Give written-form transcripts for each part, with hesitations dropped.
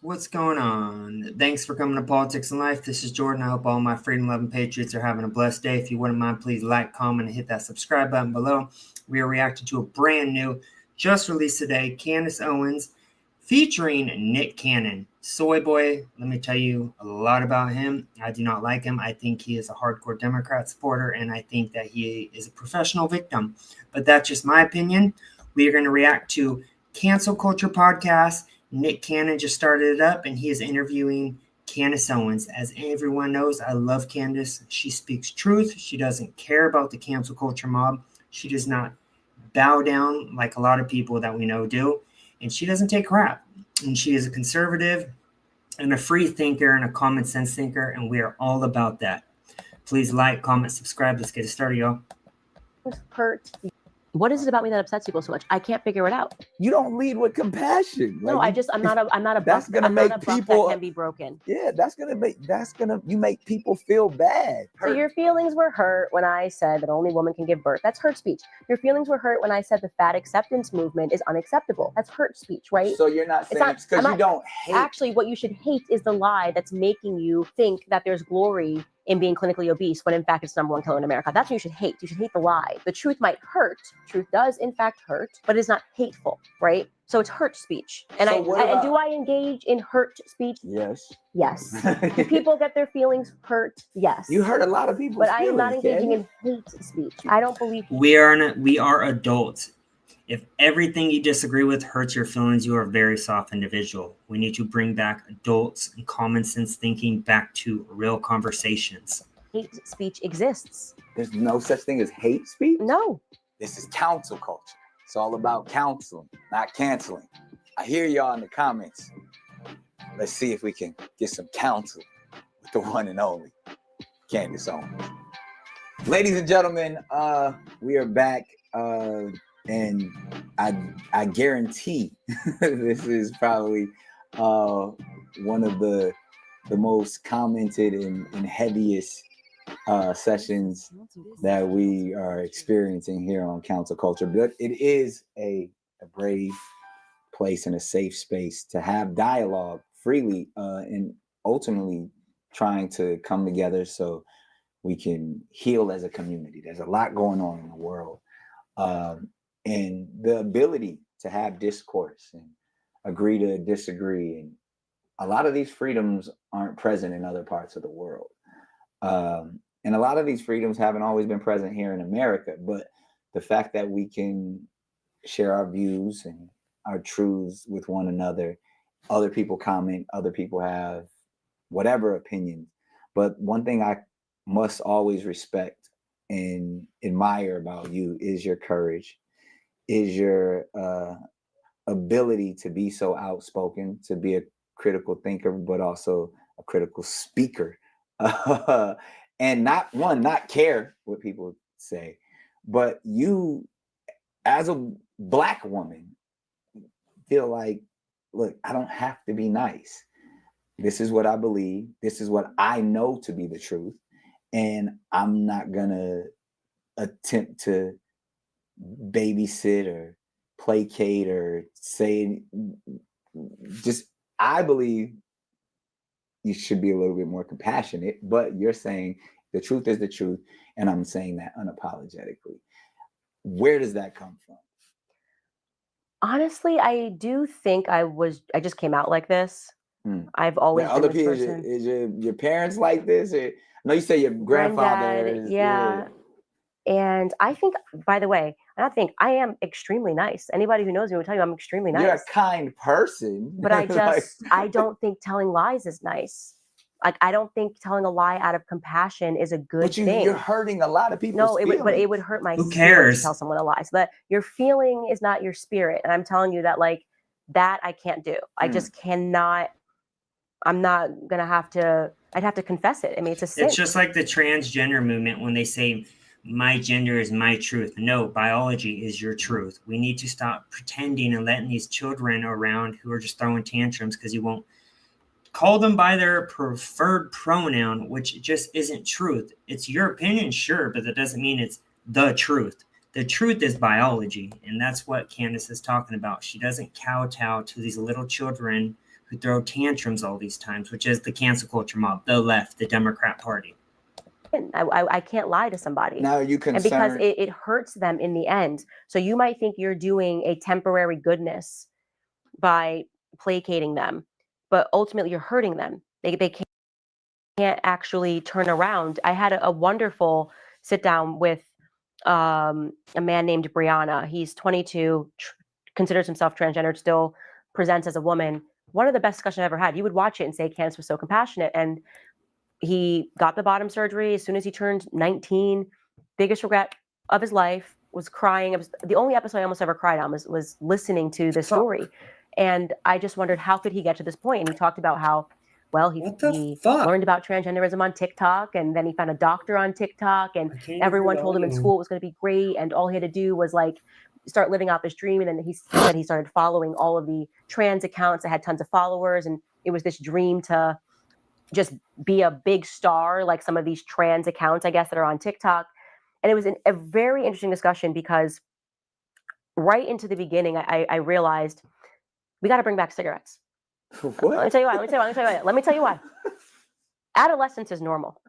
What's going on? Thanks for coming to Politics and Life. This is Jordan. I hope all my freedom-loving patriots are having a blessed day. If you wouldn't mind, please like, comment, and hit that subscribe button below. We are reacting to a brand new, just released today, Candace Owens, featuring Nick Cannon. Soy boy, let me tell you a lot about him. I do not like him. I think he is a hardcore Democrat supporter, and I think that he is a professional victim. But that's just my opinion. We are going to react to Cancel Culture Podcast. Nick Cannon just started it up, and he is interviewing Candace Owens. As everyone knows, I love Candace. She speaks truth. She doesn't care about the cancel culture mob. She does not bow down like a lot of people that we know do, and she doesn't take crap. And she is a conservative and a free thinker and a common sense thinker, and we are all about that. Please like, comment, subscribe. Let's get it started, y'all. Hurt. What is it about me that upsets people so much? I can't figure it out. You don't lead with compassion. No, I'm not a that's gonna make people that can be broken. Yeah, you make people feel bad. So your feelings were hurt when I said that only women can give birth. That's hurt speech. Your feelings were hurt when I said the fat acceptance movement is unacceptable. That's hurt speech, right? So you're not saying it's because you don't hate. Actually, what you should hate is the lie that's making you think that there's glory in being clinically obese when in fact it's #1 killer in America. That's what you should hate. You should hate the lie. The truth might hurt. Truth does in fact hurt, but it's not hateful, right? So it's hurt speech. And so do I engage in hurt speech? Yes. Yes. Do people get their feelings hurt? Yes. You hurt a lot of people. But I am not engaging in hate speech. I don't believe you. We are adults. If everything you disagree with hurts your feelings, you are a very soft individual. We need to bring back adults and common sense thinking back to real conversations. Hate speech exists. There's no such thing as hate speech? No. This is counsel culture. It's all about counseling, not canceling. I hear y'all in the comments. Let's see if we can get some counsel with the one and only Candace Owens. Ladies and gentlemen, we are back. And I guarantee this is probably one of the most commented and heaviest sessions that we are experiencing here on Council Culture. But it is a brave place and a safe space to have dialogue freely and ultimately trying to come together so we can heal as a community. There's a lot going on in the world. And the ability to have discourse and agree to disagree. And a lot of these freedoms aren't present in other parts of the world. And a lot of these freedoms haven't always been present here in America. But the fact that we can share our views and our truths with one another, other people comment, other people have whatever opinions. But one thing I must always respect and admire about you is your courage, is your ability to be so outspoken, to be a critical thinker, but also a critical speaker. And not care what people say, but you, as a Black woman, feel like, look, I don't have to be nice. This is what I believe. This is what I know to be the truth. And I'm not gonna attempt to babysit or placate or say, just, I believe you should be a little bit more compassionate, but you're saying the truth is the truth. And I'm saying that unapologetically. Where does that come from? Honestly, I do think I just came out like this. I've always been this person. Is your parents like this? Or, no, you say your grandfather. Yeah. And I think, by the way, I am extremely nice. Anybody who knows me will tell you I'm extremely nice. You're a kind person. But I don't think telling lies is nice. Like, I don't think telling a lie out of compassion is a good thing. You're hurting a lot of people. No, but it would hurt my Who cares? To tell someone a lie. So that your feeling is not your spirit. And I'm telling you that, like, that I can't do. I just cannot. I'm not going to have to. I'd have to confess it. I mean, it's a sin. It's just like the transgender movement when they say, my gender is my truth. No, biology is your truth. We need to stop pretending and letting these children around who are just throwing tantrums because you won't call them by their preferred pronoun, which just isn't truth. It's your opinion, sure, but that doesn't mean it's the truth. The truth is biology, and that's what Candace is talking about. She doesn't kowtow to these little children who who throw tantrums all these times, which is the cancel culture mob, the left, the Democrat Party. I can't lie to somebody. Now, are you concerned? And because it hurts them in the end. So you might think you're doing a temporary goodness by placating them, but ultimately you're hurting them. They can't actually turn around. I had a wonderful sit down with a man named Brianna. He's 22, considers himself transgendered, still presents as a woman. One of the best discussions I ever had. You would watch it and say, Candace was so compassionate. And he got the bottom surgery as soon as he turned 19. Biggest regret of his life was crying. It was the only episode I almost ever cried on was listening to this story. And I just wondered, how could he get to this point? And he talked about how, well, he learned about transgenderism on TikTok, and then he found a doctor on TikTok, and everyone told him in school it was going to be great, and all he had to do was like start living out this dream. And then he said he started following all of the trans accounts that had tons of followers, and it was this dream to just be a big star like some of these trans accounts, I guess, that are on TikTok. And it was a very interesting discussion because right into the beginning, I realized we got to bring back cigarettes. What? Let me tell you why. Adolescence is normal.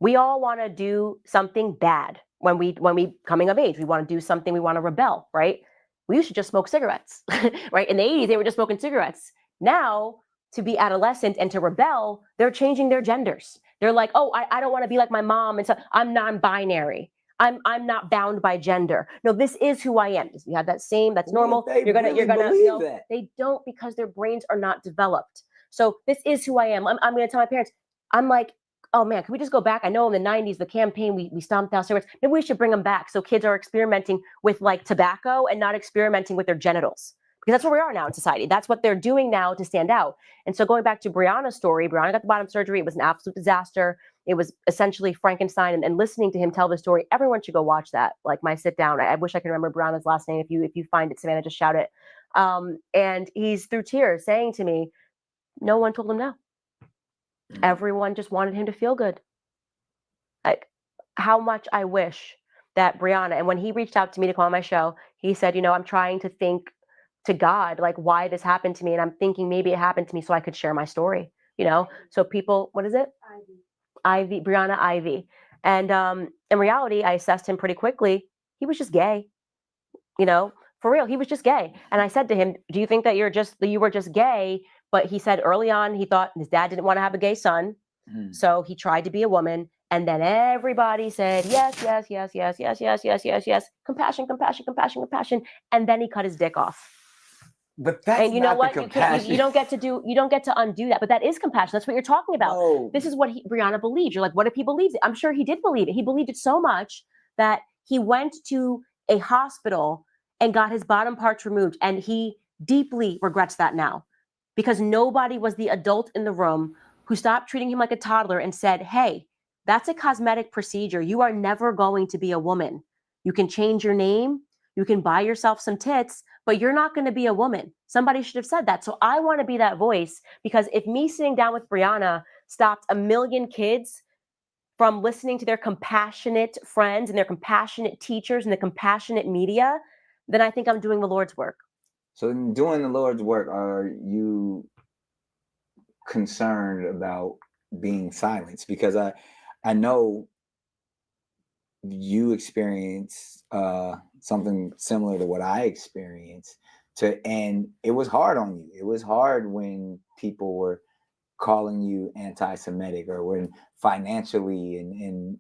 We all want to do something bad when we coming of age. We want to do something. We want to rebel, right? We used to just smoke cigarettes, right? In the 80s, they were just smoking cigarettes. Now, to be adolescent and to rebel, they're changing their genders. They're like, oh, I don't want to be like my mom, and so I'm non-binary. I'm not bound by gender. No, this is who I am. You have that same, that's normal. You're gonna believe that. They don't, because their brains are not developed. So this is who I am. I'm gonna tell my parents, I'm like, oh man, can we just go back? I know in the 90s, the campaign, we stomped out cigarettes. Maybe we should bring them back so kids are experimenting with like tobacco and not experimenting with their genitals. Because that's where we are now in society. That's what they're doing now to stand out. And so going back to Brianna's story, Brianna got the bottom surgery. It was an absolute disaster. It was essentially Frankenstein. And listening to him tell the story, everyone should go watch that. Like my sit down. I wish I could remember Brianna's last name. If you find it, Savannah, just shout it. And he's through tears saying to me, no one told him no. Everyone just wanted him to feel good. Like how much I wish that Brianna, and when he reached out to me to come on my show, he said, I'm trying to think to God, like why this happened to me. And I'm thinking maybe it happened to me so I could share my story, so people, what is it? Ivy, Brianna Ivy. And in reality, I assessed him pretty quickly. He was just gay, for real. He was just gay. And I said to him, do you think that you were just gay? But he said early on, he thought his dad didn't want to have a gay son. So he tried to be a woman. And then everybody said, yes. Compassion. And then he cut his dick off. But that's and you know what? compassion. You don't get to undo that. But that is compassion. That's what you're talking about. No. This is what Brianna believes. You're like, what if he believes it? I'm sure he did believe it. He believed it so much that he went to a hospital and got his bottom parts removed. And he deeply regrets that now because nobody was the adult in the room who stopped treating him like a toddler and said, hey, that's a cosmetic procedure. You are never going to be a woman. You can change your name. You can buy yourself some tits, but you're not going to be a woman. Somebody should have said that. So I want to be that voice because if me sitting down with Brianna stopped a million kids from listening to their compassionate friends and their compassionate teachers and the compassionate media, then I think I'm doing the Lord's work. So in doing the Lord's work, are you concerned about being silenced? Because I know you experience something similar to what I experienced, and it was hard on you. It was hard when people were calling you anti-Semitic, or when financially and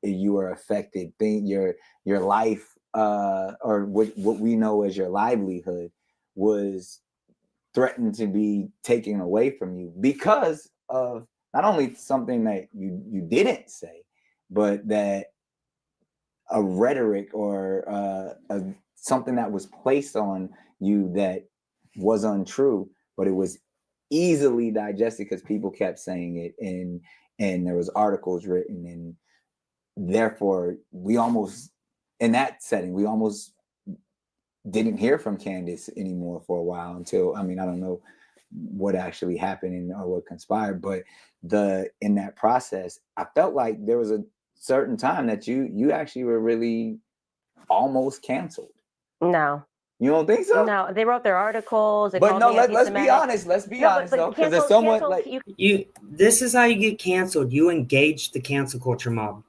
you were affected. Your life, or what we know as your livelihood, was threatened to be taken away from you because of not only something that you didn't say, but that a rhetoric or something that was placed on you that was untrue, but it was easily digested because people kept saying it, and there was articles written, and therefore we almost, in that setting, we almost didn't hear from Candace anymore for a while until, I don't know what actually happened or what conspired, but in that process, I felt like there was a certain time that you actually were really almost canceled. No, You don't think so? No, they wrote their articles. They But called no, me let's be anti-Semitic. honest. Let's be honest though, because there's cancel, someone cancel, like This is how you get canceled. You engage the cancel culture mob.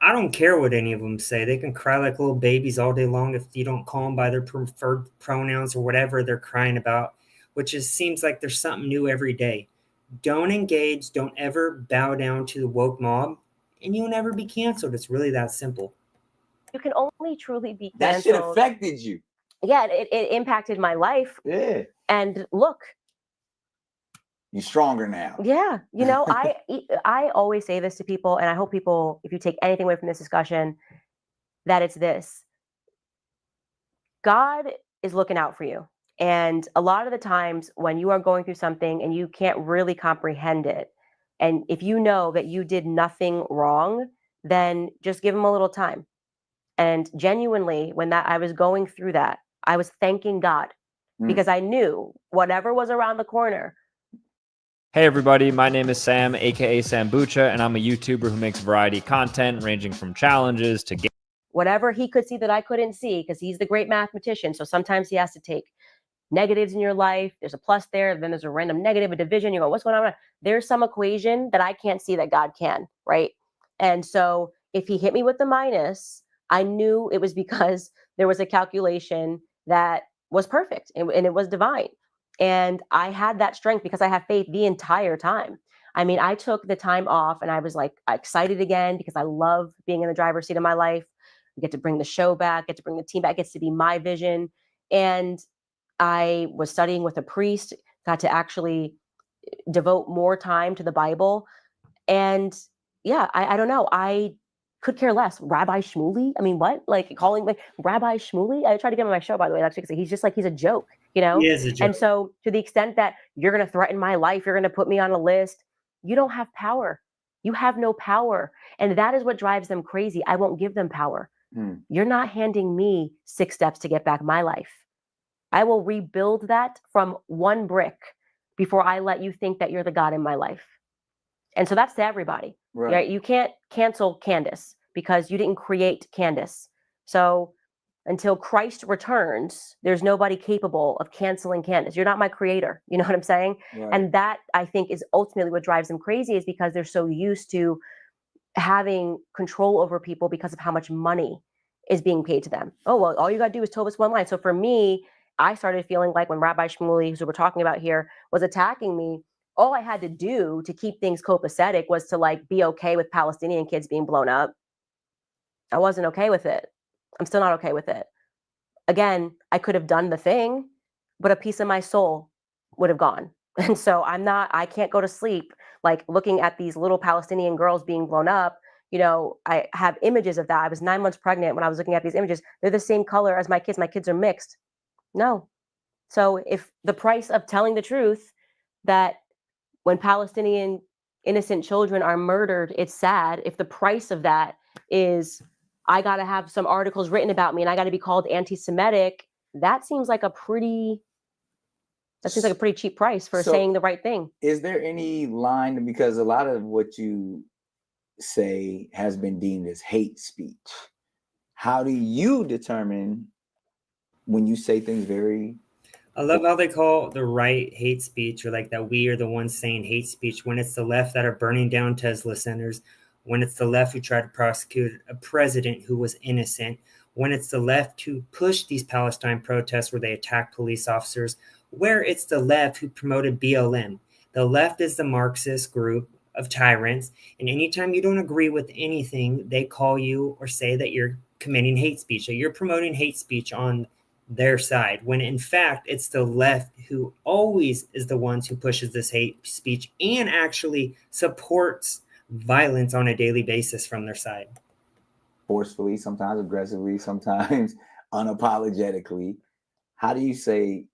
I don't care what any of them say. They can cry like little babies all day long if you don't call them by their preferred pronouns or whatever they're crying about, which seems like there's something new every day. Don't engage. Don't ever bow down to the woke mob, and you'll never be canceled. It's really that simple. You can only truly be that canceled. shit affected you. Yeah, it impacted my life. Yeah. And look, you're stronger now. Yeah. You know, I always say this to people, and I hope people, if you take anything away from this discussion, that it's this. God is looking out for you. And a lot of the times when you are going through something and you can't really comprehend it, and if you know that you did nothing wrong, then just give him a little time. And genuinely, when I was going through that, I was thanking God because I knew whatever was around the corner. Hey everybody, my name is Sam, aka Sambucha, and I'm a YouTuber who makes variety content ranging from challenges to whatever he could see that I couldn't see, because he's the great mathematician. So sometimes he has to take negatives in your life. There's a plus there, then there's a random negative, a division. You go, what's going on? There's some equation that I can't see that God can, right? And so if he hit me with the minus, I knew it was because there was a calculation that was perfect and it was divine. And I had that strength because I have faith the entire time. I mean, I took the time off and I was like excited again because I love being in the driver's seat of my life. I get to bring the show back, get to bring the team back, gets to be my vision. And I was studying with a priest, got to actually devote more time to the Bible. And yeah, I don't know. I could care less. Rabbi Shmuley? I mean, what? Like calling like Rabbi Shmuley? I tried to get him on my show, by the way, last week. He's just like, he's a joke, you know? He is a joke. And so to the extent that you're going to threaten my life, you're going to put me on a list, you don't have power. You have no power. And that is what drives them crazy. I won't give them power. You're not handing me 6 steps to get back my life. I will rebuild that from one brick before I let you think that you're the God in my life. And so that's to everybody, right? You can't cancel Candace because you didn't create Candace. So until Christ returns, there's nobody capable of canceling Candace. You're not my creator. You know what I'm saying? Right. And that, I think, is ultimately what drives them crazy, is because they're so used to having control over people because of how much money is being paid to them. Oh, well, all you got to do is toe this one line. So for me, I started feeling like when Rabbi Shmuley, who we're talking about here, was attacking me, all I had to do to keep things copacetic was to like be okay with Palestinian kids being blown up. I wasn't okay with it. I'm still not okay with it. Again, I could have done the thing, but a piece of my soul would have gone. And so I can't go to sleep like looking at these little Palestinian girls being blown up. You know, I have images of that. I was 9 months pregnant when I was looking at these images. They're the same color as my kids are mixed. No. So if the price of telling the truth that when Palestinian innocent children are murdered, it's sad. If the price of that is I got to have some articles written about me and I got to be called anti-Semitic, that seems like a pretty cheap price for saying the right thing. Is there any line, because a lot of what you say has been deemed as hate speech? How do you determine when you say things very... I love how they call the right hate speech, or like that we are the ones saying hate speech, when it's the left that are burning down Tesla centers, when it's the left who tried to prosecute a president who was innocent, when it's the left who pushed these Palestine protests where they attacked police officers, where it's the left who promoted BLM. The left is the Marxist group of tyrants, and anytime you don't agree with anything, they call you or say that you're committing hate speech, that you're promoting hate speech on their side, when in fact it's the left who always is the ones who pushes this hate speech and actually supports violence on a daily basis from their side. Forcefully, sometimes aggressively, sometimes unapologetically. How do you say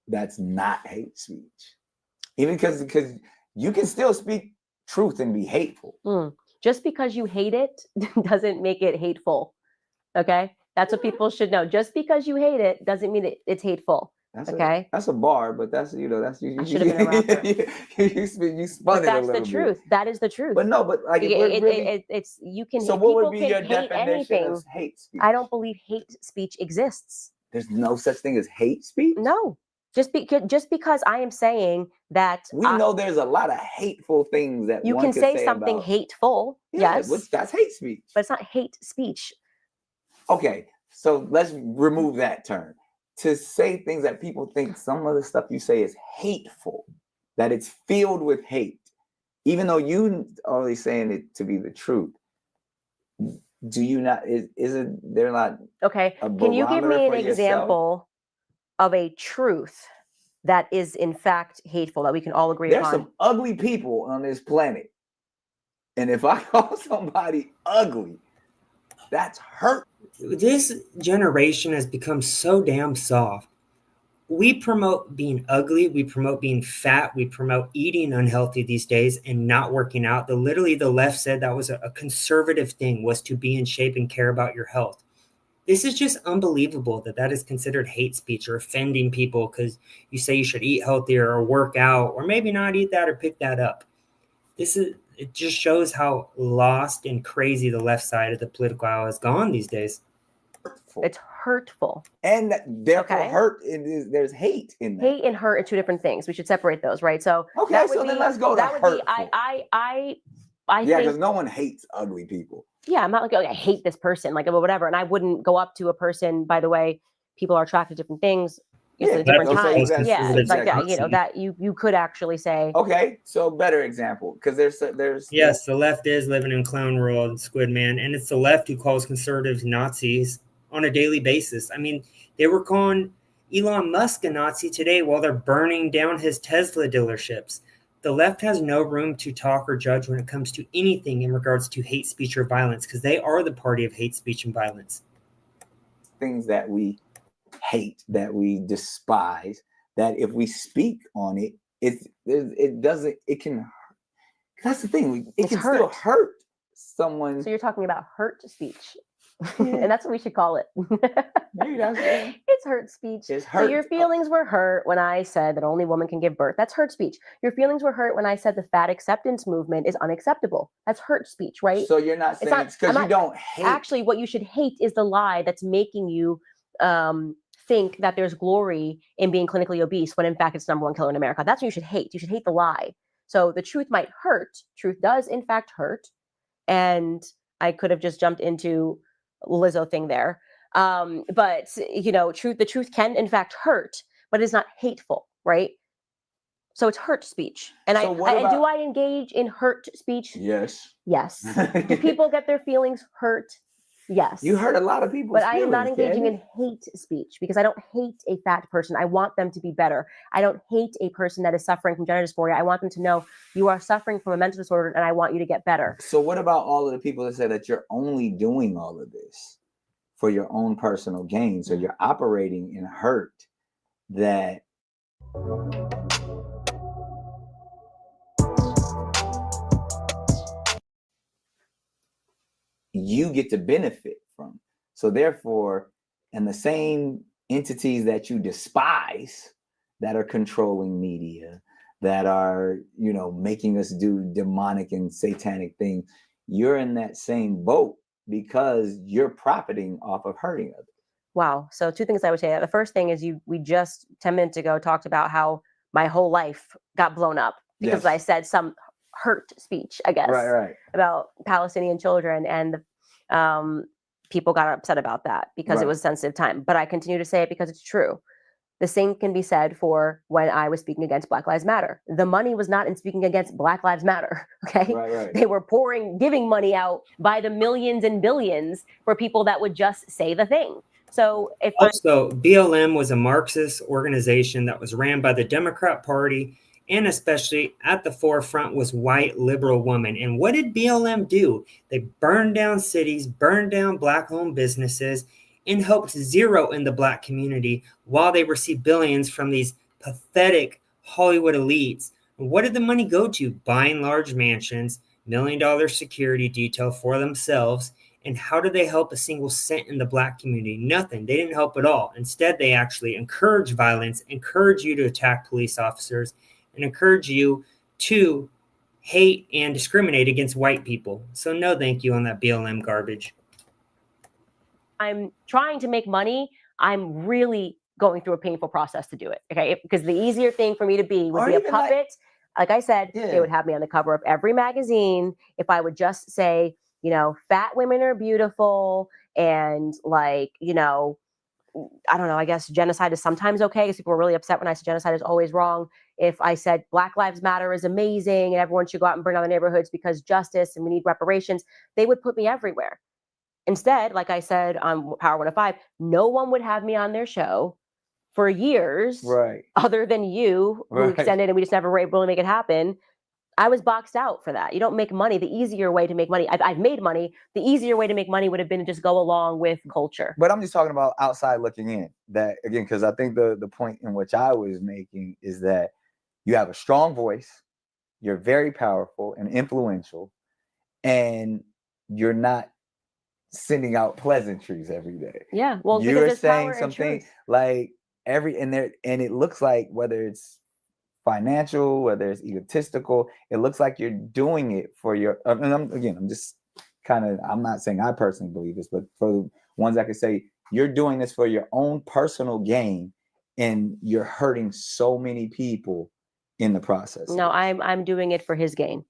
that's not hate speech? Even because you can still speak truth and be hateful. Just because you hate it doesn't make it hateful. Okay? That's what people should know. Just because you hate it doesn't mean it's hateful. That's a bar, but that's you. I should have been a rapper. you spun it a little bit. That's the truth. That is the truth. But no, but like it's you can. So what would be your definition of hate speech? I don't believe hate speech exists. There's no such thing as hate speech? No. Just because I am saying that We know there's a lot of hateful things that you one can could say something about. hateful. Yeah, yes. that's hate speech. But it's not hate speech. Okay, so let's remove that term. To say things that people think some of the stuff you say is hateful, that it's filled with hate, even though you are only saying it to be the truth. Do you not, isn't there not Okay, can you give me an example of a truth that is in fact hateful that we can all agree There's upon? some ugly people on this planet. And if I call somebody ugly, that's hurt. This generation has become so damn soft. We promote being ugly, we promote being fat, we promote eating unhealthy these days and not working out. Literally the left said that was a conservative thing, was to be in shape and care about your health. This is just unbelievable that is considered hate speech or offending people because you say you should eat healthier or work out or maybe not eat that or pick that up. It just shows how lost and crazy the left side of the political aisle has gone these days. It's hurtful. And therefore hurt, there's hate in that. Hate and hurt are two different things. We should separate those, right? So okay, so then let's go to hurtful. Because no one hates ugly people. Yeah, I'm not like, I hate this person, like whatever. And I wouldn't go up to a person, by the way, people are attracted to different things. Yeah, different times. Yeah, it's like that, that you could actually say. Okay, so better example, because there's yes, the left is living in clown world, Squid Man, and it's the left who calls conservatives Nazis on a daily basis. I mean, they were calling Elon Musk a Nazi today while they're burning down his Tesla dealerships. The left has no room to talk or judge when it comes to anything in regards to hate speech or violence, because they are the party of hate speech and violence. Things that we hate, that we despise, that if we speak on it, it can, that's the thing, it can still hurt someone. So you're talking about hurt speech. And that's what we should call it. Maybe that's it. It's hurt speech. It's hurt. So your feelings were hurt when I said that only women can give birth. That's hurt speech. Your feelings were hurt when I said the fat acceptance movement is unacceptable. That's hurt speech, right? So you're not saying it's because you don't hate. Actually, what you should hate is the lie that's making you think that there's glory in being clinically obese when in fact it's #1 killer in America. That's what you should hate. You should hate the lie. So the truth might hurt. Truth does in fact hurt. And I could have just jumped into Lizzo thing there. But the truth can in fact hurt, but it's not hateful, right? So it's hurt speech. And do I engage in hurt speech? Yes. Yes. Do people get their feelings hurt? Yes. You hurt a lot of people. But I am not engaging in hate speech because I don't hate a fat person. I want them to be better. I don't hate a person that is suffering from gender dysphoria. I want them to know you are suffering from a mental disorder and I want you to get better. So what about all of the people that say that you're only doing all of this for your own personal gain? So you're operating in hurt that you get to benefit from. So therefore, and the same entities that you despise that are controlling media, that are, making us do demonic and satanic things, you're in that same boat because you're profiting off of hurting others. Wow. So two things I would say. The first thing is we just 10 minutes ago talked about how my whole life got blown up because I said some hurt speech, I guess, about Palestinian children, and people got upset about that because it was a sensitive time. But I continue to say it because it's true. The same can be said for when I was speaking against Black Lives Matter. The money was not in speaking against Black Lives Matter. Okay, They were giving money out by the millions and billions for people that would just say the thing. So BLM was a Marxist organization that was ran by the Democrat Party, and especially at the forefront was white liberal women. And what did BLM do? They burned down cities, burned down Black-owned businesses, and helped zero in the Black community while they received billions from these pathetic Hollywood elites. And what did the money go to? Buying large mansions, $1 million security detail for themselves. And how did they help a single cent in the Black community? Nothing. They didn't help at all. Instead, they actually encourage violence, encourage you to attack police officers, and encourage you to hate and discriminate against white people. So no thank you on that BLM garbage. I'm trying to make money I'm really going through a painful process to do it. Okay. Because the easier thing for me to be would Or be a even puppet. Like I said, Yeah. they would have me on the cover of every magazine if I would just say, you know, fat women are beautiful and like, you know, I don't know, I guess genocide is sometimes okay because people are really upset when I say genocide is always wrong. If I said Black Lives Matter is amazing and everyone should go out and burn down the neighborhoods because justice and we need reparations, they would put me everywhere. Instead, like I said on Power 105, no one would have me on their show for years, Right. other than you, who Right. extended, and we just never were able to make it happen. I was boxed out for that. You don't make money. The easier way to make money, I've made money. The easier way to make money would have been to just go along with culture. But I'm just talking about outside looking in. That again, because I think the point in which I was making is that you have a strong voice, you're very powerful and influential, and you're not sending out pleasantries every day. Yeah, well, You're because there's saying power in something truth. like and it looks like whether it's financial, whether it's egotistical, it looks like you're doing it for your. And I'm just I'm not saying I personally believe this, but for the ones that could say you're doing this for your own personal gain, and you're hurting so many people in the process. No, I'm doing it for his gain.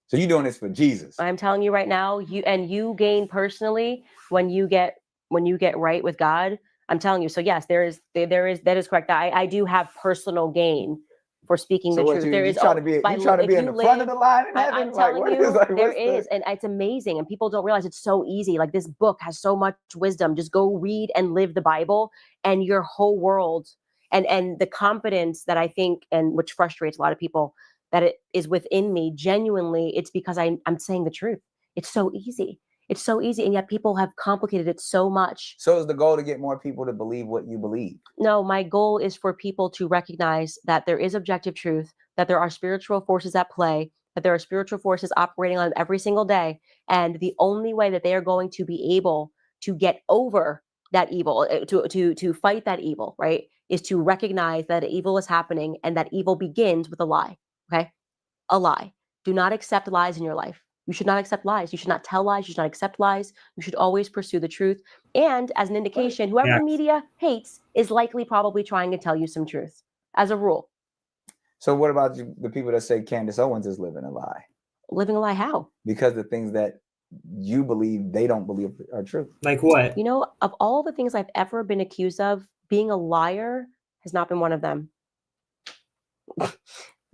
So you're doing this for Jesus. I'm telling you right now, you gain personally when you get right with God. I'm telling you. So yes, that is correct. I do have personal gain for speaking So the what truth. you There is trying to be in the front of the line in heaven? I'm telling you, there is, the... and it's amazing, and people don't realize it's so easy. Like this book has so much wisdom. Just go read and live the Bible, and your whole world, and the confidence that I think, and which frustrates a lot of people, that it is within me. Genuinely, it's because I'm saying the truth. It's so easy. It's so easy, and yet people have complicated it so much. So is the goal to get more people to believe what you believe? No, my goal is for people to recognize that there is objective truth, that there are spiritual forces at play, that there are spiritual forces operating on them every single day. And the only way that they are going to be able to get over that evil, to fight that evil, right, is to recognize that evil is happening and that evil begins with a lie. Okay? A lie. Do not accept lies in your life. You should not accept lies. You should not tell lies. You should not accept lies. You should always pursue the truth. And as an indication, whoever the media hates is likely probably trying to tell you some truth, as a rule. So what about the people that say Candace Owens is living a lie? Living a lie how? Because the things that you believe they don't believe are true. Like what? You know, of all the things I've ever been accused of, being a liar has not been one of them.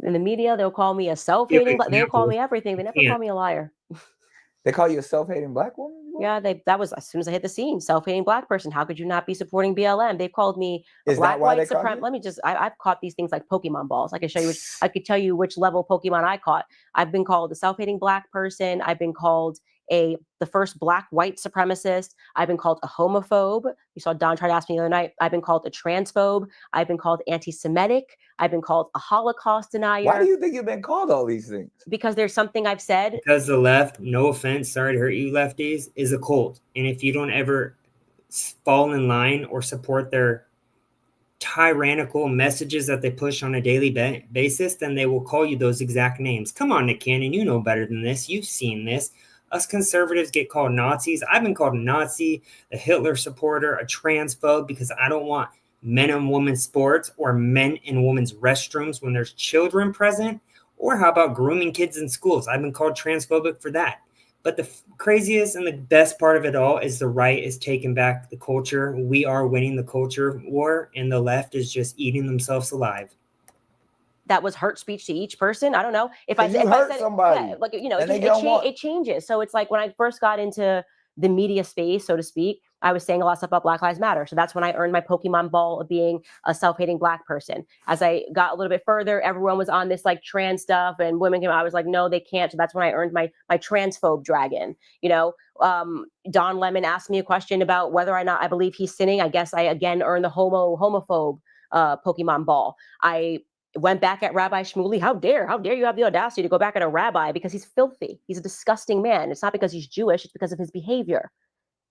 In the media, they'll call me a self-hating, they'll call me everything. They never call me a liar. They call you a self-hating Black woman? Yeah, that was as soon as I hit the scene. Self-hating Black person. How could you not be supporting BLM? They've called me a Black white supremacist. Let me just. I've caught these things like Pokemon balls. I can show you. I could tell you which level Pokemon I caught. I've been called a self-hating Black person. I've been called the first Black white supremacist. I've been called a homophobe. You saw Don try to ask me the other night. I've been called a transphobe. I've been called anti-Semitic. I've been called a Holocaust denier. Why do you think you've been called all these things? Because there's something I've said. Because the left, no offense, sorry to hurt you lefties, is a cult. And if you don't ever fall in line or support their tyrannical messages that they push on a daily basis, then they will call you those exact names. Come on, Nick Cannon, you know better than this. You've seen this. Us conservatives get called Nazis. I've been called a Nazi, a Hitler supporter, a transphobe, because I don't want men and women's sports or men and women's restrooms when there's children present. Or how about grooming kids in schools? I've been called transphobic for that. But the craziest and the best part of it all is the right is taking back the culture. We are winning the culture war, and the left is just eating themselves alive. That was hurt speech to each person. I don't know if I said somebody, yeah, like, you know, it changes. So it's like when I first got into the media space, so to speak, I was saying a lot of stuff about Black Lives Matter. So that's when I earned my Pokemon ball of being a self-hating Black person. As I got a little bit further, everyone was on this like trans stuff and women came. I was like, no, they can't. So that's when I earned my transphobe dragon. You know, Don Lemon asked me a question about whether or not I believe he's sinning. I guess I again earned the homophobe Pokemon ball. I went back at Rabbi Shmuley. How dare you have the audacity to go back at a rabbi, because he's filthy. He's a disgusting man. It's not because he's Jewish, it's because of his behavior.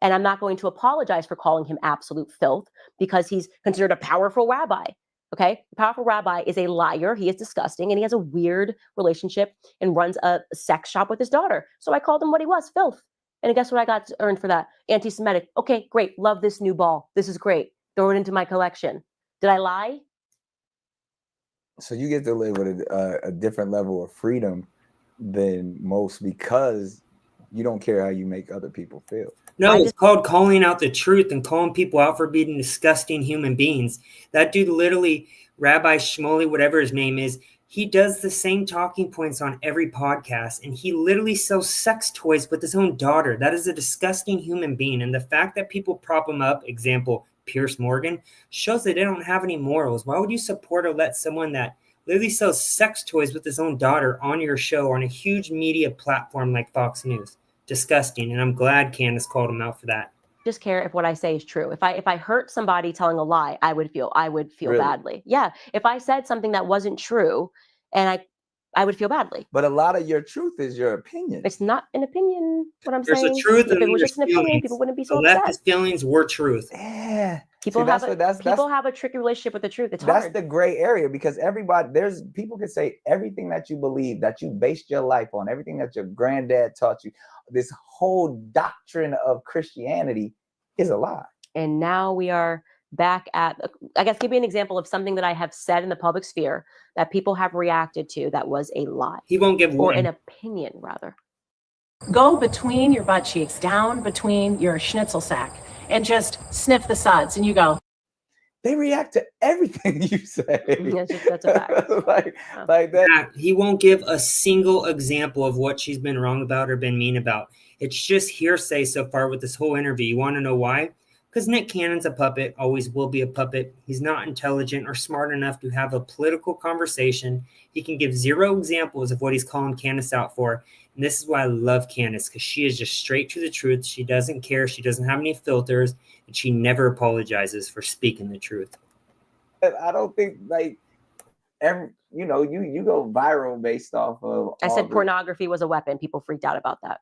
And I'm not going to apologize for calling him absolute filth because he's considered a powerful rabbi. Okay. A powerful rabbi is a liar. He is disgusting and he has a weird relationship and runs a sex shop with his daughter. So I called him what he was, filth. And guess what I got earned for that? Anti-Semitic. Okay, great. Love this new ball. This is great. throw it into my collection. Did I lie? So you get to live with a different level of freedom than most because you don't care how you make other people feel. No, it's called calling out the truth and calling people out for being disgusting human beings. That dude literally, Rabbi Shmuley, whatever his name is, he does the same talking points on every podcast, and he literally sells sex toys with his own daughter. That is a disgusting human being. And the fact that people prop him up, example, Pierce Morgan, shows that they don't have any morals. Why would you support or let someone that literally sells sex toys with his own daughter on your show on a huge media platform like Fox News? Disgusting. And I'm glad Candace called him out for that. Just care if what I say is true. If I hurt somebody telling a lie, I would feel Really? badly. Yeah. If I said something that wasn't true, and I would feel badly. But a lot of your truth is your opinion. It's not an opinion. What I'm There's saying. a truth If and it was there's just an opinion, people wouldn't be so the upset. leftist feelings were truth. Yeah. People See, have a tricky relationship with the truth. It's that's hard. the gray area because people can say everything that you believe, that you based your life on, everything that your granddad taught you. This whole doctrine of Christianity is a lie. And now we are back at, I guess, give me an example of something that I have said in the public sphere that people have reacted to that was a lie. He won't give or one. an opinion, rather. Go between your butt cheeks, down between your schnitzel sack, and just sniff the suds, and you go. They react to everything you say. That's a fact. like that. He won't give a single example of what she's been wrong about or been mean about. It's just hearsay so far with this whole interview. You want to know why? Because Nick Cannon's a puppet, always will be a puppet. He's not intelligent or smart enough to have a political conversation. He can give zero examples of what he's calling Candace out for. And this is why I love Candace, because she is just straight to the truth. She doesn't care. She doesn't have any filters. And she never apologizes for speaking the truth. I don't think, you go viral based off of. I said pornography was a weapon. People freaked out about that.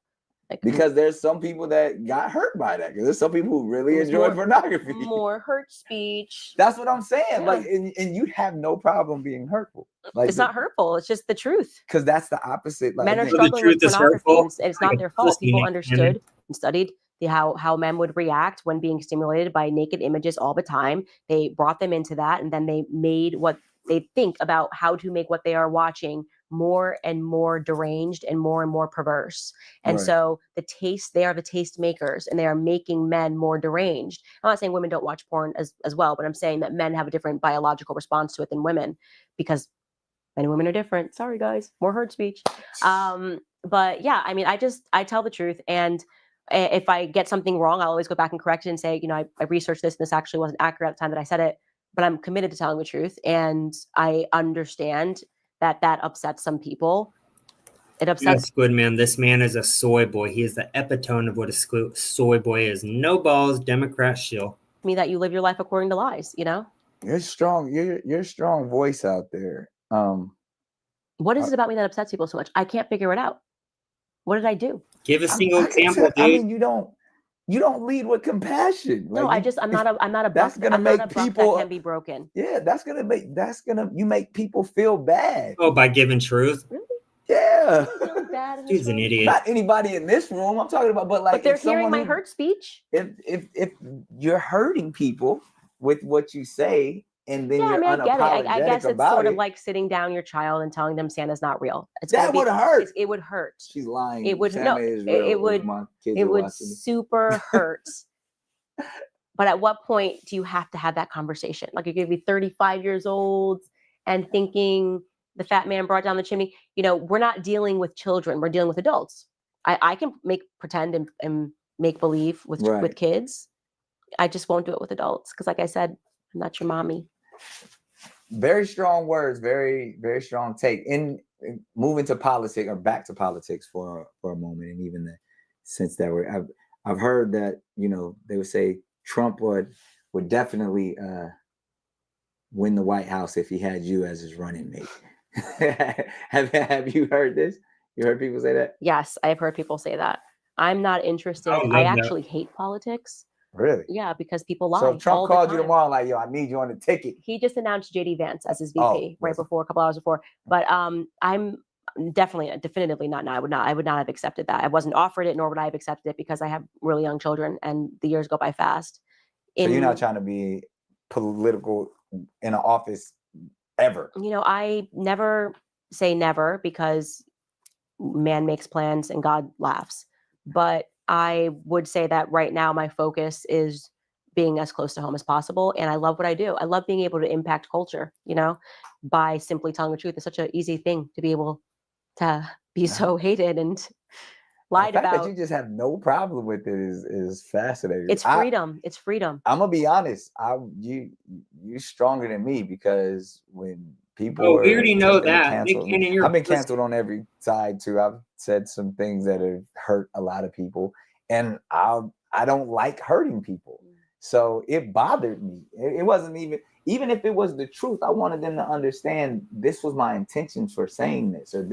Because there's some people that got hurt by that. Because there's some people who really enjoy pornography. More hurt speech. That's what I'm saying. Yeah. And you have no problem being hurtful. It's not hurtful. It's just the truth. Because that's the opposite. Men are struggling with pornography, and it's not their fault. People understood and studied how men would react when being stimulated by naked images all the time. They brought them into that, and then they made what they think about how to make what they are watching more and more deranged and more perverse. And so they are the taste makers, and they are making men more deranged. I'm not saying women don't watch porn as well, but I'm saying that men have a different biological response to it than women, because men and women are different. Sorry, guys, more hurt speech. But yeah, I mean, I tell the truth, and if I get something wrong, I'll always go back and correct it and say, I researched this and this actually wasn't accurate at the time that I said it, but I'm committed to telling the truth. And I understand that upsets some people. It upsets. Yes, good man. This man is a soy boy. He is the epitome of what a soy boy is. No balls, Democrat shill. Me that you live your life according to lies, You're strong. You're a strong voice out there. What is it about me that upsets people so much? I can't figure it out. What did I do? Give a single example, dude. I mean, you don't lead with compassion. No, I'm not a that's gonna make people that can be broken. Yeah, you make people feel bad. Oh, by giving truth? Really? Yeah. Bad Dude's an idiot. Not anybody in this room I'm talking about, but they're hearing my hurt speech. If you're hurting people with what you say, and then you're I get it. I guess it's sort of it, like sitting down your child and telling them Santa's not real. That would hurt. It would hurt. She's lying. It would it would super hurt. But at what point do you have to have that conversation? Like, you're going to be 35 years old and thinking the fat man brought down the chimney. We're not dealing with children. We're dealing with adults. I can pretend and make believe with kids. I just won't do it with adults because, like I said, I'm not your mommy. Very strong words. Very, very strong take. In moving to politics, or back to politics for a moment, and even since that I've heard that they would say Trump would definitely win the White House if he had you as his running mate. Have you heard this? You heard people say that? Yes, I've heard people say that. I'm not interested. I actually hate politics. Really? Yeah, because people lie. So Trump called you tomorrow like, yo, I need you on the ticket. He just announced JD Vance as his VP a couple hours before. But I'm definitively not. No, I would not have accepted that. I wasn't offered it, nor would I have accepted it, because I have really young children and the years go by fast. So you're not trying to be political in an office ever. You know, I never say never because man makes plans and God laughs. But I would say that right now my focus is being as close to home as possible. And I love what I do. I love being able to impact culture, you know, by simply telling the truth. It's such an easy thing to be able to be so hated and lied the fact about. that you just have no problem with it is fascinating. It's freedom. It's freedom. I'm gonna be honest. You're stronger than me, because when people we already know that. cancel me, I've been canceled on every side too. I've said some things that have hurt a lot of people, and I don't like hurting people. So it bothered me. It wasn't even if it was the truth, I wanted them to understand this was my intentions for saying this, or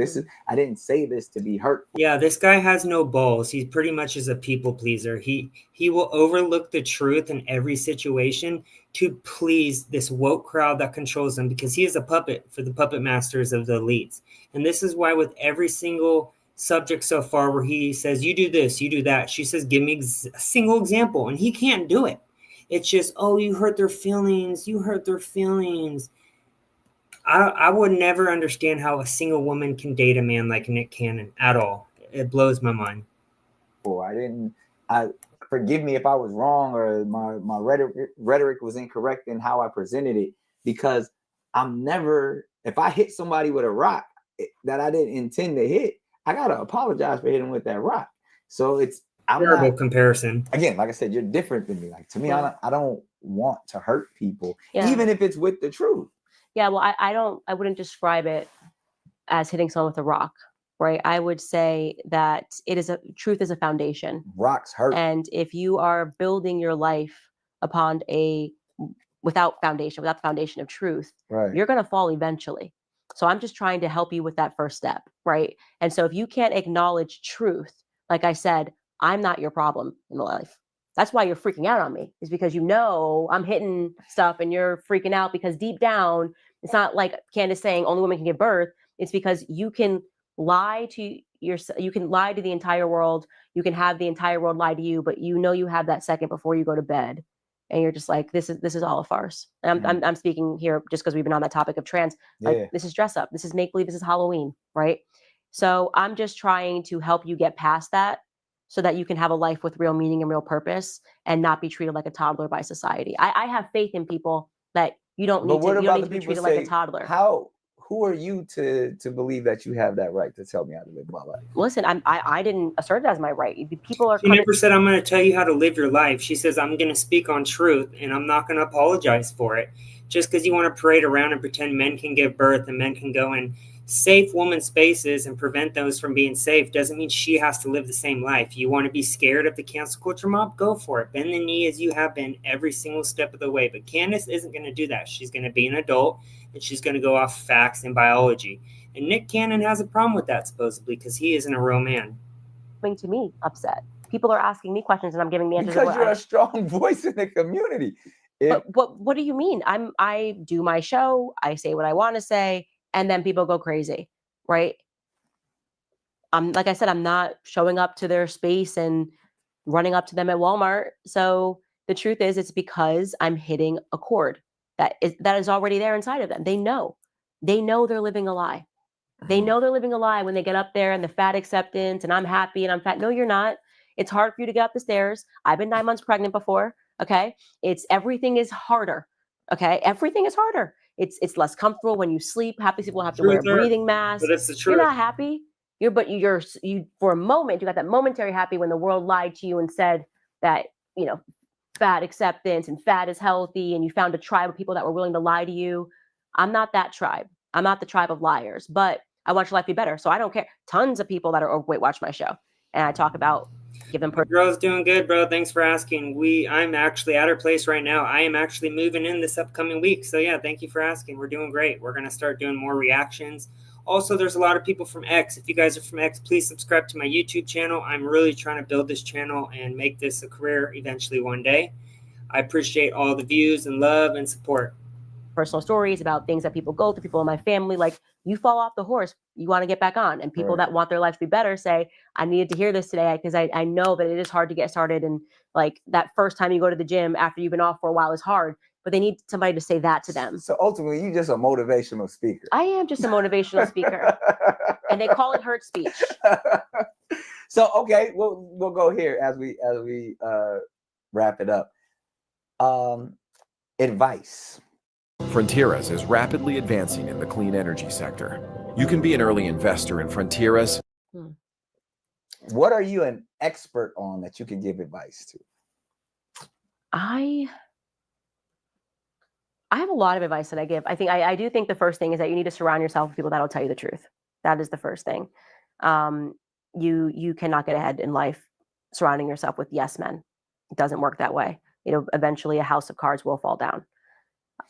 I didn't say this to be hurtful. Yeah, this guy has no balls. He pretty much is a people pleaser. He will overlook the truth in every situation to please this woke crowd that controls him, because he is a puppet for the puppet masters of the elites. And this is why with every single subject so far where he says, you do this, you do that, she says, give me a single example, and he can't do it. It's just, oh, you hurt their feelings. You hurt their feelings. I would never understand how a single woman can date a man like Nick Cannon at all. It blows my mind. Forgive me if I was wrong, or my rhetoric was incorrect in how I presented it, because if I hit somebody with a rock that I didn't intend to hit, I got to apologize for hitting with that rock. So it's terrible comparison. Again, like I said, you're different than me. Like, to me, I don't want to hurt people, even if it's with the truth. Yeah, well, I wouldn't describe it as hitting someone with a rock, right? I would say that truth is a foundation. Rocks hurt. And if you are building your life upon without the foundation of truth, you're going to fall eventually. So I'm just trying to help you with that first step, right? And so if you can't acknowledge truth, like I said, I'm not your problem in life. That's why you're freaking out on me, is because you know I'm hitting stuff and you're freaking out, because deep down, it's not like Candace saying only women can give birth. It's because you can lie to the entire world. You can have the entire world lie to you, but you know you have that second before you go to bed. And you're just like, this is all a farce. And I'm speaking here just because we've been on that topic of trans. Like, this is dress up. This is make believe. This is Halloween, right? So I'm just trying to help you get past that, so that you can have a life with real meaning and real purpose, and not be treated like a toddler by society. I have faith in people that you don't need to be treated like a toddler. Who are you to believe that you have that right to tell me how to live my life? Listen, I didn't assert it as my right. People are. She never said, I'm going to tell you how to live your life. She says, I'm going to speak on truth, and I'm not going to apologize for it. Just because you want to parade around and pretend men can give birth and men can go in safe woman spaces and prevent those from being safe doesn't mean she has to live the same life. You want to be scared of the cancel culture mob? Go for it. Bend the knee as you have been every single step of the way. But Candace isn't going to do that. She's going to be an adult, and she's going to go off facts and biology. And Nick Cannon has a problem with that, supposedly, because he isn't a real man. To me, upset. People are asking me questions, and I'm giving the answers. Because you're a strong voice in the community. But what do you mean? I do my show. I say what I want to say. And then people go crazy, right? Like I said, I'm not showing up to their space and running up to them at Walmart. So the truth is, it's because I'm hitting a chord that is already there inside of them. They know they're living a lie. They know they're living a lie when they get up there and the fat acceptance and I'm happy and I'm fat. No, you're not. It's hard for you to get up the stairs. I've been 9 months pregnant before. Okay. Everything is harder. Okay. Everything is harder. It's less comfortable when you sleep. Happy people have to wear a breathing mask. But it's the truth. You're not happy. You for a moment, you got that momentary happy when the world lied to you and said that, fat acceptance and fat is healthy. And you found a tribe of people that were willing to lie to you. I'm not that tribe. I'm not the tribe of liars, but I want your life to be better. So I don't care. Tons of people that are overweight watch my show. And I talk about Girl's doing good, bro. Thanks for asking. I'm actually at her place right now. I am actually moving in this upcoming week. So yeah, thank you for asking. We're doing great. We're going to start doing more reactions. Also, there's a lot of people from X. If you guys are from X, please subscribe to my YouTube channel. I'm really trying to build this channel and make this a career eventually one day. I appreciate all the views and love and support. Personal stories about things that people go through, people in my family. Like, you fall off the horse, you want to get back on. And people that want their life to be better say, I needed to hear this today, because I know that it is hard to get started. And like that first time you go to the gym after you've been off for a while is hard, but they need somebody to say that to them. So ultimately, you just a motivational speaker. I am just a motivational speaker, and they call it hurt speech. So okay, we'll go here as we wrap it up. Advice. Frontieras is rapidly advancing in the clean energy sector. You can be an early investor in Frontieras. What are you an expert on that you can give advice to? I have a lot of advice that I give. I do think the first thing is that you need to surround yourself with people that'll tell you the truth. That is the first thing. You cannot get ahead in life surrounding yourself with yes men. It doesn't work that way. Eventually a house of cards will fall down.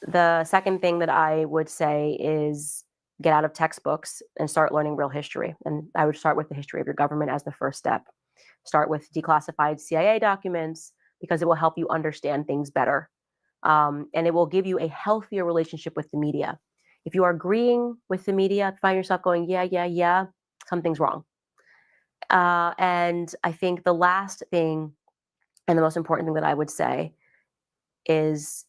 The second thing that I would say is get out of textbooks and start learning real history. And I would start with the history of your government as the first step. Start with declassified CIA documents because it will help you understand things better. And it will give you a healthier relationship with the media. If you are agreeing with the media, find yourself going, yeah, something's wrong. And I think the last thing and the most important thing that I would say is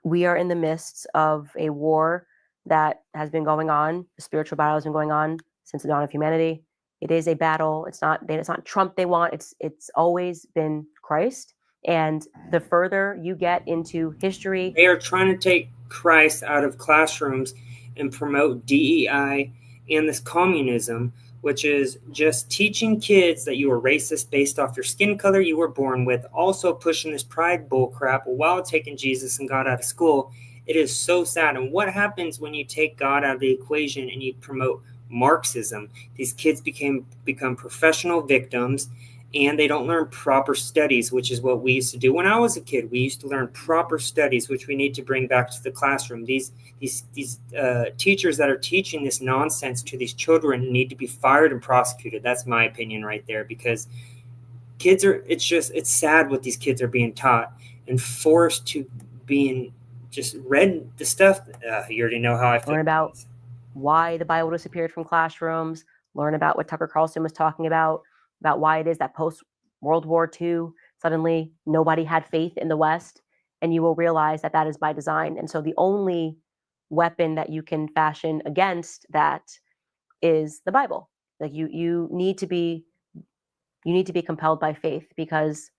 we are in the midst of a war that has been going on. The spiritual battle has been going on since the dawn of humanity. It is a battle. It's not Trump they want. It's always been Christ. And the further you get into history, they are trying to take Christ out of classrooms and promote DEI and this communism, which is just teaching kids that you are racist based off your skin color you were born with, also pushing this pride bullcrap while taking Jesus and God out of school. It is so sad. And what happens when you take God out of the equation and you promote Marxism? These kids become professional victims, and they don't learn proper studies, which is what we used to do when I was a kid. We used to learn proper studies, which we need to bring back to the classroom. These teachers that are teaching this nonsense to these children need to be fired and prosecuted. That's my opinion right there, because it's sad what these kids are being taught and forced to being just read the stuff. You already know how I feel. Learn about why the Bible disappeared from classrooms, learn about what Tucker Carlson was talking about why it is that post-World War II, suddenly nobody had faith in the West, and you will realize that that is by design. And so the only weapon that you can fashion against that is the Bible. Like you need to be compelled by faith, because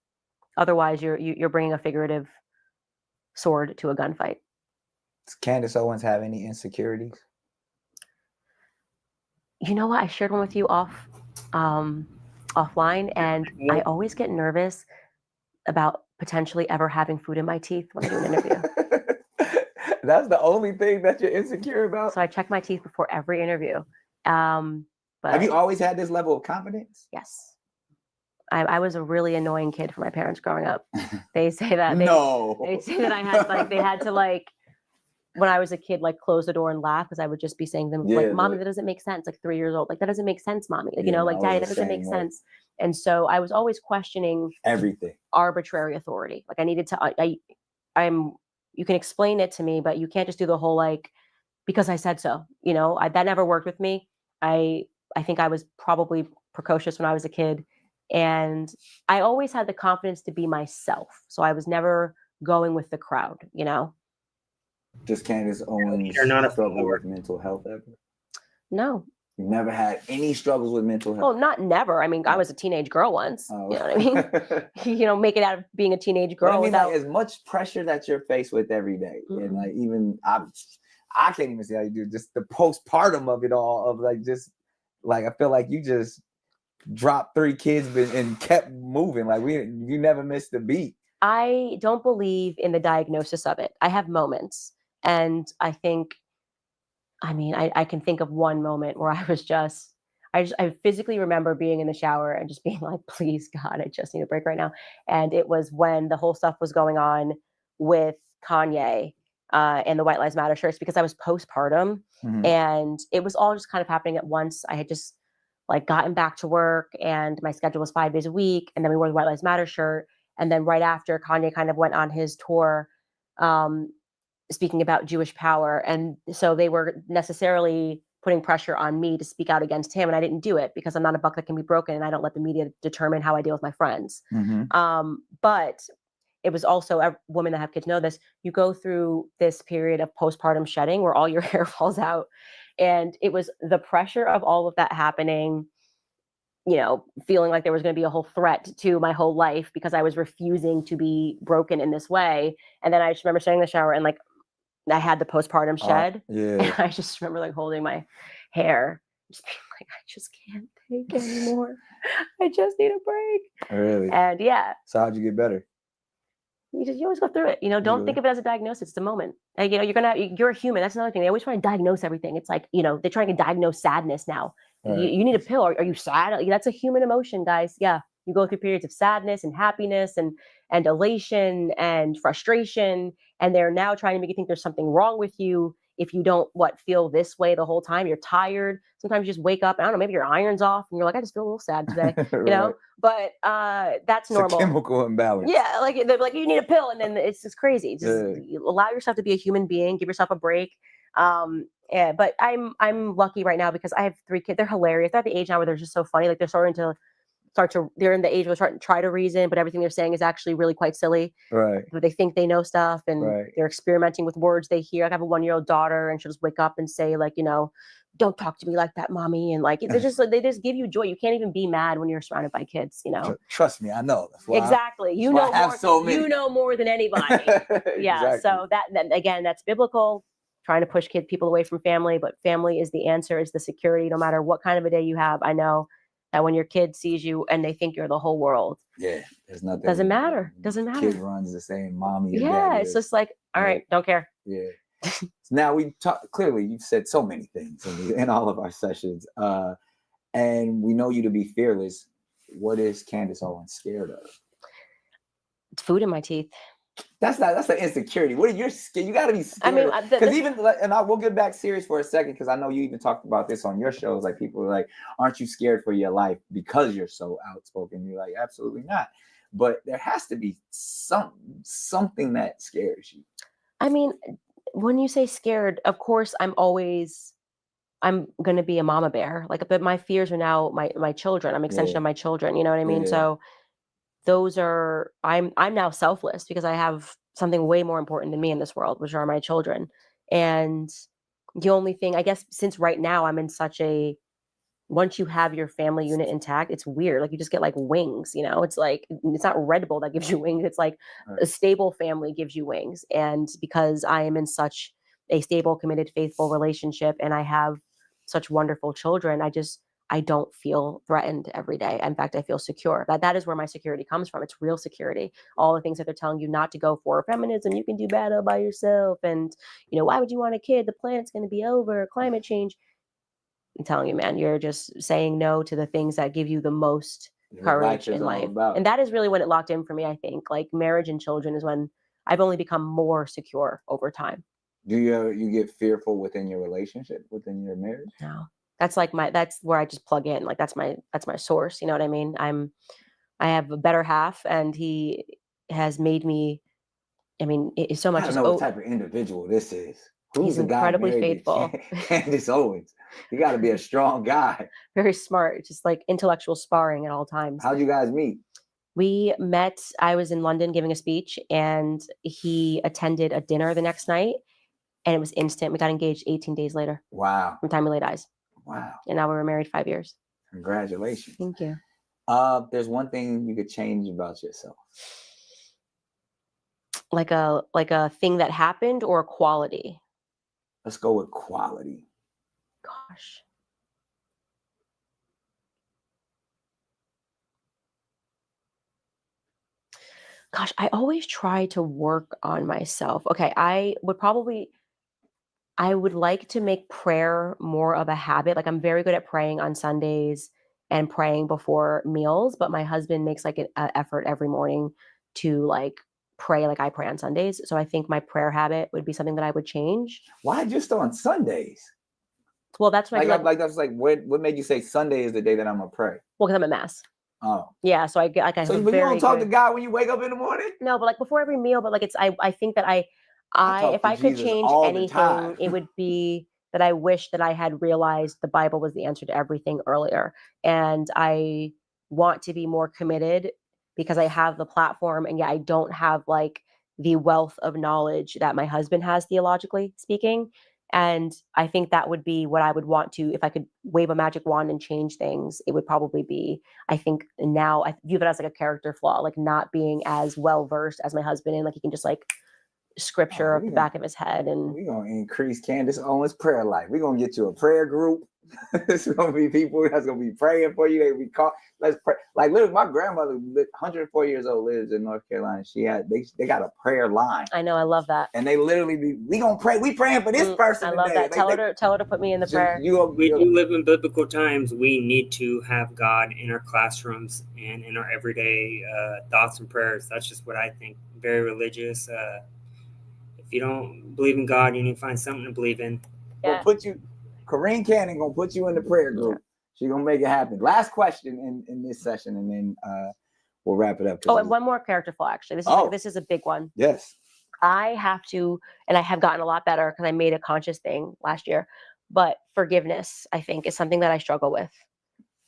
otherwise you're bringing a figurative sword to a gunfight. Does Candace Owens have any insecurities? You know what? I shared one with you offline, and I always get nervous about potentially ever having food in my teeth when I do an interview. That's the only thing that you're insecure about? So I check my teeth before every interview. But have you always had this level of confidence? Yes. I was a really annoying kid for my parents growing up. They say that they say that I had they had to when I was a kid, close the door and laugh, because I would just be saying to them, Mommy, that doesn't make sense. 3 years old. That doesn't make sense, Mommy. Daddy, that doesn't make sense. And so I was always questioning everything, arbitrary authority. I needed to, you can explain it to me, but you can't just do the whole, because I said so, that never worked with me. I think I was probably precocious when I was a kid, and I always had the confidence to be myself. So I was never going with the crowd, Does Candace Owens struggle with mental health ever? No. You've never had any struggles with mental health? Well, not never. I mean, I was a teenage girl once. Oh. You know what I mean? Make it out of being a teenage girl. Without as much pressure that you're faced with every day. Mm-hmm. And even I can't even see how you do just the postpartum of it all, of I feel like you just dropped 3 kids and kept moving. You never missed a beat. I don't believe in the diagnosis of it. I have moments. And I think, I can think of one moment where I was I physically remember being in the shower and just being like, please, God, I just need a break right now. And it was when the whole stuff was going on with Kanye and the White Lives Matter shirts, because I was postpartum. Mm-hmm. And it was all just kind of happening at once. I had just gotten back to work, and my schedule was 5 days a week. And then we wore the White Lives Matter shirt. And then right after, Kanye kind of went on his tour, speaking about Jewish power. And so they were necessarily putting pressure on me to speak out against him. And I didn't do it because I'm not a buck that can be broken, and I don't let the media determine how I deal with my friends. Mm-hmm. But it was also, women that have kids know this, you go through this period of postpartum shedding where all your hair falls out. And it was the pressure of all of that happening, feeling like there was going to be a whole threat to my whole life because I was refusing to be broken in this way. And then I just remember sitting in the shower and like I had the postpartum shed. Yeah. And I just remember like holding my hair, just being like, I just can't take anymore. I just need a break. Really? And yeah. So how'd you get better? You always go through it. Don't think of it as a diagnosis. It's a moment. Like, you're a human. That's another thing. They always try to diagnose everything. It's like, they're trying to diagnose sadness now. Right. You need a pill. Are you sad? That's a human emotion, guys. Yeah. You go through periods of sadness and happiness and elation and frustration. And they're now trying to make you think there's something wrong with you. If you don't feel this way the whole time, you're tired. Sometimes you just wake up, and I don't know, maybe your iron's off and you're like, I just feel a little sad today, Right. but that's normal. It's a chemical imbalance. Yeah. Like they're like, you need a pill. And then it's just crazy. Just allow yourself to be a human being, give yourself a break. Yeah, but I'm lucky right now because I have 3 kids. They're hilarious. They're at the age now where they're just so funny. Like they're they're in the age where they're starting to try to reason, but everything they're saying is actually really quite silly. Right. But they think they know stuff, and right. They're experimenting with words they hear. Like I have a 1-year-old daughter, and she'll just wake up and say like, don't talk to me like that, mommy. And like, they just give you joy. You can't even be mad when you're surrounded by kids, Trust me, I know. Exactly. You know more than anybody. Yeah. Exactly. So that again, that's biblical. Trying to push people away from family, but family is the answer, is the security. No matter what kind of a day you have, I know that when your kid sees you and they think you're the whole world. Yeah, there's nothing. Doesn't matter. Kid runs the same mommy. Yeah, it's just like, all right, don't care. Yeah. Now we talk. Clearly, you've said so many things in all of our sessions, and we know you to be fearless. What is Candace Owens scared of? It's food in my teeth. That's an insecurity. What are you scared? You got to be scared. I mean, because we'll get back serious for a second, because I know you even talked about this on your shows. Like people are like, aren't you scared for your life because you're so outspoken? You're like, absolutely not. But there has to be something that scares you. I mean, when you say scared, of course, I'm going to be a mama bear. Like, but my fears are now my children. I'm an extension of my children. You know what I mean? Yeah. So those are, I'm now selfless because I have something way more important than me in this world, which are my children. And the only thing, I guess, since right now I'm in such a, once you have your family unit intact, it's weird. Like you just get like wings, it's like, it's not Red Bull that gives you wings. It's like a stable family gives you wings. And because I am in such a stable, committed, faithful relationship, and I have such wonderful children, I don't feel threatened every day. In fact, I feel secure. That is where my security comes from. It's real security. All the things that they're telling you not to go for, feminism, you can do bad all by yourself. And, why would you want a kid? The planet's going to be over, climate change. I'm telling you, man, you're just saying no to the things that give you the most courage in life. And that is really when it locked in for me, I think. Like marriage and children is when I've only become more secure over time. Do you get fearful within your relationship, within your marriage? No. That's where I just plug in. Like that's my source. You know what I mean? I have a better half, and he has made me, it's so much. I don't know what type of individual this is. He's incredibly faithful. Candace Owens. You got to be a strong guy. Very smart. Just like intellectual sparring at all times. How'd you guys meet? We met, I was in London giving a speech, and he attended a dinner the next night, and it was instant. We got engaged 18 days later. Wow. From time we laid eyes. Wow. And now we were married 5 years. Congratulations. Thank you. There's one thing you could change about yourself. Like a thing that happened or a quality? Let's go with quality. Gosh, I always try to work on myself. Okay, I would like to make prayer more of a habit. Like I'm very good at praying on Sundays and praying before meals, but my husband makes like an effort every morning to like pray like I pray on Sundays. So I think my prayer habit would be something that I would change. Why just on Sundays? Well, that's what what made you say Sunday is the day that I'm gonna pray? Well, because I'm at mass. Oh. Yeah, so but you don't talk to God when you wake up in the morning? No, but like before every meal, but like I think that if I could change anything, it would be that I wish that I had realized the Bible was the answer to everything earlier. And I want to be more committed because I have the platform, and yet I don't have like the wealth of knowledge that my husband has, theologically speaking. And I think that would be what I would want to, if I could wave a magic wand and change things, it would probably be, I think now I view it as like a character flaw, like not being as well versed as my husband, and like he can just like scripture off the back of his head. And we're going to increase Candace Owens' prayer life. We're going to get you a prayer group. There's going to be people that's going to be praying for you. They be called. Let's pray. Like, literally, my grandmother, 104 years old, lives in North Carolina. They got a prayer line. I know, I love that. And they literally we going to pray. We praying for this person. I love today. that. Tell her to put me in the prayer. We do live in biblical times. We need to have God in our classrooms and in our everyday thoughts and prayers. That's just what I think. Very religious. If you don't believe in God, you need to find something to believe in. Yeah. Corinne Cannon gonna put you in the prayer group. She's gonna make it happen. Last question in this session, and then we'll wrap it up. Oh, and one more character flaw, actually. This is a big one. Yes. I have to, and I have gotten a lot better because I made a conscious thing last year, but forgiveness, I think, is something that I struggle with.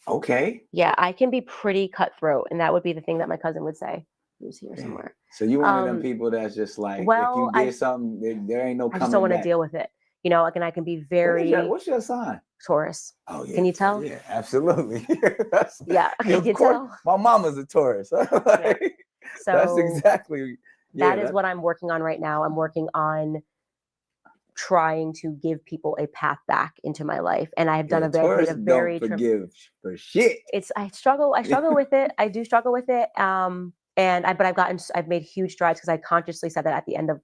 Okay. Yeah, I can be pretty cutthroat, and that would be the thing that my cousin would say. Who's here somewhere. So you one of them people that's just like, well, if you did something, there ain't no coming back. I just don't want to deal with it. You know, like, and I can be very... What's your sign? Taurus. Oh, yeah. Can you tell? Yeah, absolutely. Yeah, can you tell? My mama's a Taurus. Yeah. So that's exactly... that is what I'm working on right now. I'm working on trying to give people a path back into my life, and I have done a very don't forgive for shit. I struggle with it. I do struggle with it. But I've made huge strides, because I consciously said that at the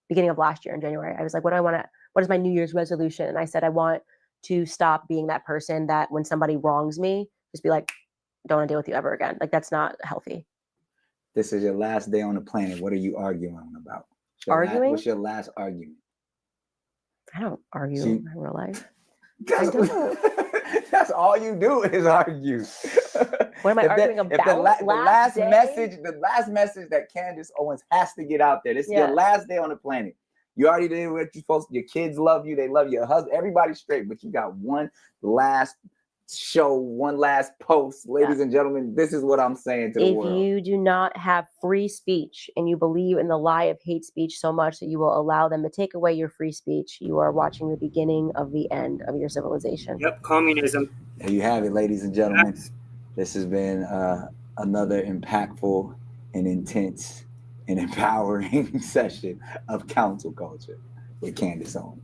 beginning of last year in January. I was like, what is my New Year's resolution? And I said, I want to stop being that person that when somebody wrongs me, just be like, don't want to deal with you ever again. Like, that's not healthy. This is your last day on the planet. What are you arguing about? What's your last argument? I don't argue in real life. I don't. That's all you do is argue. What am I arguing about? The last message that Candace Owens has to get out there. This is your last day on the planet. You already did what you're supposed to. Your kids love you. They love your husband. Everybody's straight, but you got one last show, one last post. Ladies and gentlemen, this is what I'm saying to the world. If you do not have free speech, and you believe in the lie of hate speech so much that you will allow them to take away your free speech, you are watching the beginning of the end of your civilization. Yep, communism. There you have it, ladies and gentlemen. This has been another impactful and intense and empowering session of Council Culture with Candace Owens.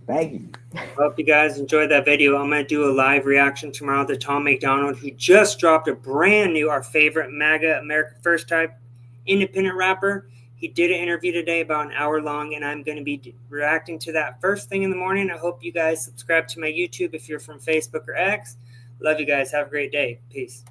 Thank you. Hope you guys enjoyed that video. I'm going to do a live reaction tomorrow to Tom McDonald, who just dropped a brand new, our favorite MAGA, America First type independent rapper. He did an interview today about an hour long, and I'm going to be reacting to that first thing in the morning. I hope you guys subscribe to my YouTube if you're from Facebook or X. Love you guys. Have a great day. Peace.